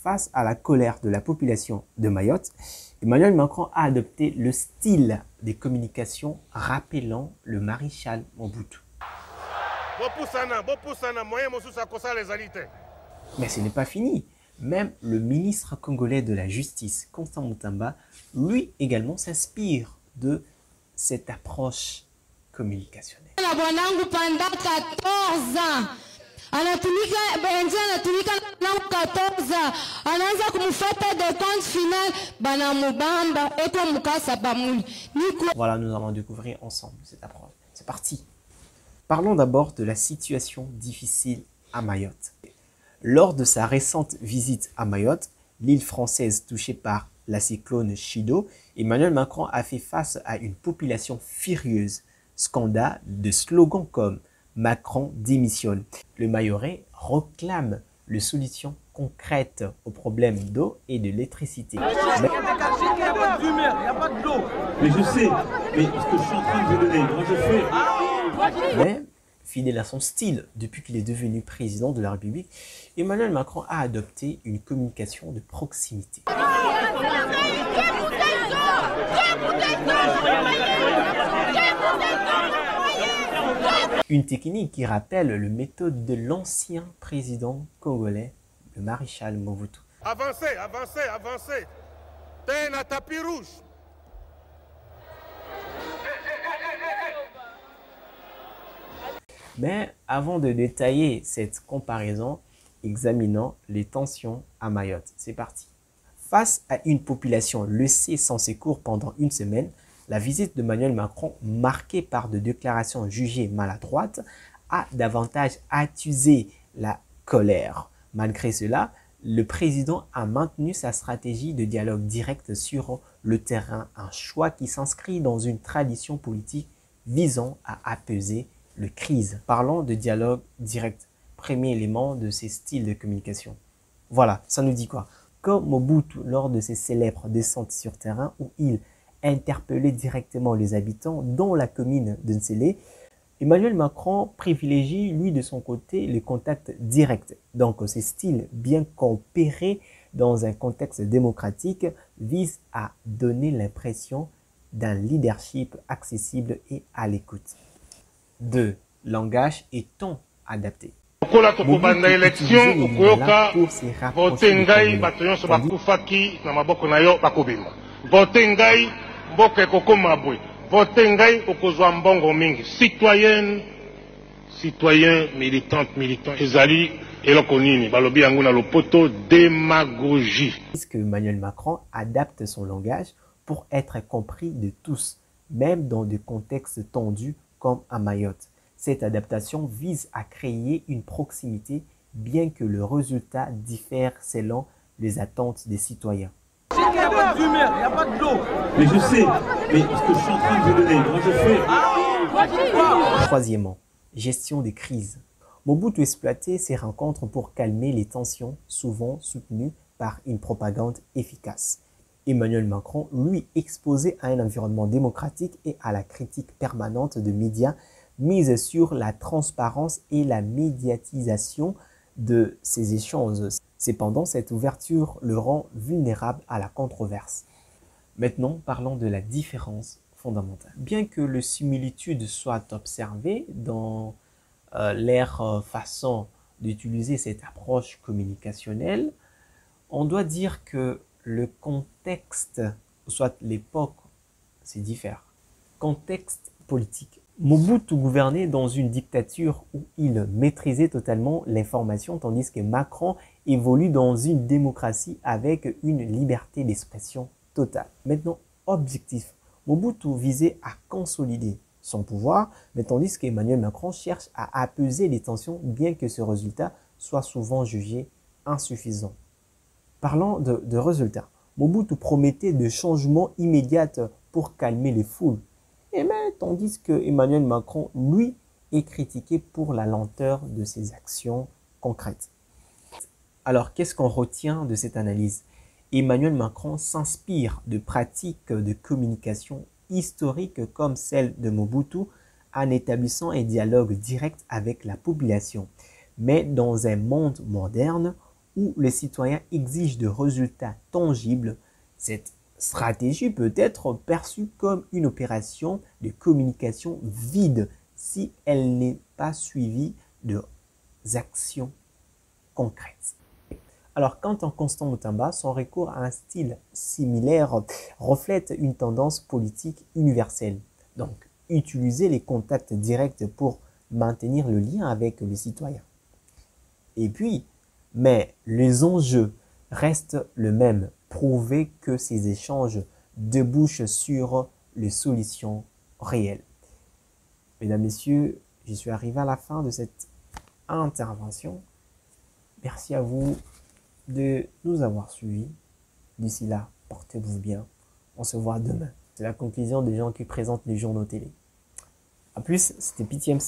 face à la colère de la population de Mayotte, Emmanuel Macron a adopté le style des communications rappelant le maréchal Mobutu. Mais ce n'est pas fini. Même le ministre congolais de la Justice, Constant Mutamba, lui également s'inspire de cette approche communicationnelle. Pendant 14 ans, voilà, nous allons découvrir ensemble cette approche. C'est parti. Parlons d'abord de la situation difficile à Mayotte. Lors de sa récente visite à Mayotte, l'île française touchée par la cyclone Chido, Emmanuel Macron a fait face à une population furieuse, scandant de slogans comme « Macron démissionne ». Le Mahorais réclame les solutions concrètes aux problèmes d'eau et de l'électricité. Mais je sais, mais ce que je suis en train de vous donner, moi je fais... Mais, fidèle à son style depuis qu'il est devenu président de la République, Emmanuel Macron a adopté une communication de proximité. Une technique qui rappelle le méthode de l'ancien président congolais, le maréchal Mobutu. Avancez, avancez, avancez. T'es un tapis rouge. Mais avant de détailler cette comparaison, examinons les tensions à Mayotte. C'est parti. Face à une population laissée sans secours pendant une semaine, la visite d'Emmanuel Macron, marquée par des déclarations jugées maladroites, a davantage attisé la colère. Malgré cela, le président a maintenu sa stratégie de dialogue direct sur le terrain, un choix qui s'inscrit dans une tradition politique visant à apaiser la crise. Parlons de dialogue direct, premier élément de ces styles de communication. Voilà, ça nous dit quoi? Comme Mobutu lors de ses célèbres descentes sur terrain où il interpellait directement les habitants dans la commune de Nsele, Emmanuel Macron privilégie, lui, de son côté, le contact direct. Donc, ces styles, bien qu'opérés dans un contexte démocratique, visent à donner l'impression d'un leadership accessible et à l'écoute. 2. Langage et ton adapté. Citoyenne, citoyen, militante, militant, ezali elokonini, balobi yango na lopoto démagogie. Que Emmanuel Macron adapte son langage pour être compris de tous, même dans des contextes tendus comme à Mayotte. Cette adaptation vise à créer une proximité, bien que le résultat diffère selon les attentes des citoyens. Il n'y a pas de lumière, il n'y a pas de l'eau. Mais je sais, mais ce que je suis en train de vous donner, moi je fais... Troisièmement, gestion des crises. Mobutu exploitait ces rencontres pour calmer les tensions, souvent soutenues par une propagande efficace. Emmanuel Macron, lui, exposé à un environnement démocratique et à la critique permanente de médias, mise sur la transparence et la médiatisation de ces échanges. Cependant, cette ouverture le rend vulnérable à la controverse. Maintenant, parlons de la différence fondamentale. Bien que les similitudes soient observées dans leur façon d'utiliser cette approche communicationnelle, on doit dire que le contexte, soit l'époque, c'est différent. Contexte politique. Mobutu gouvernait dans une dictature où il maîtrisait totalement l'information, tandis que Macron évolue dans une démocratie avec une liberté d'expression totale. Maintenant, objectif. Mobutu visait à consolider son pouvoir, mais tandis qu'Emmanuel Macron cherche à apaiser les tensions, bien que ce résultat soit souvent jugé insuffisant. Parlant de résultats, Mobutu promettait de changements immédiats pour calmer les foules. Tandis que Emmanuel Macron, lui, est critiqué pour la lenteur de ses actions concrètes. Alors, qu'est-ce qu'on retient de cette analyse? Emmanuel Macron s'inspire de pratiques de communication historiques comme celle de Mobutu en établissant un dialogue direct avec la population. Mais dans un monde moderne où les citoyens exigent de résultats tangibles, cette stratégie peut être perçue comme une opération de communication vide si elle n'est pas suivie d'actions concrètes. Alors, quant à Constant Mutamba, son recours à un style similaire reflète une tendance politique universelle. Donc, utiliser les contacts directs pour maintenir le lien avec les citoyens. Et puis, mais les enjeux restent le même, prouver que ces échanges débouchent sur les solutions réelles. Mesdames, Messieurs, je suis arrivé à la fin de cette intervention. Merci à vous de nous avoir suivis. D'ici là, portez-vous bien. On se voit demain. C'est la conclusion des gens qui présentent les journaux télé. A plus, c'était PTMs.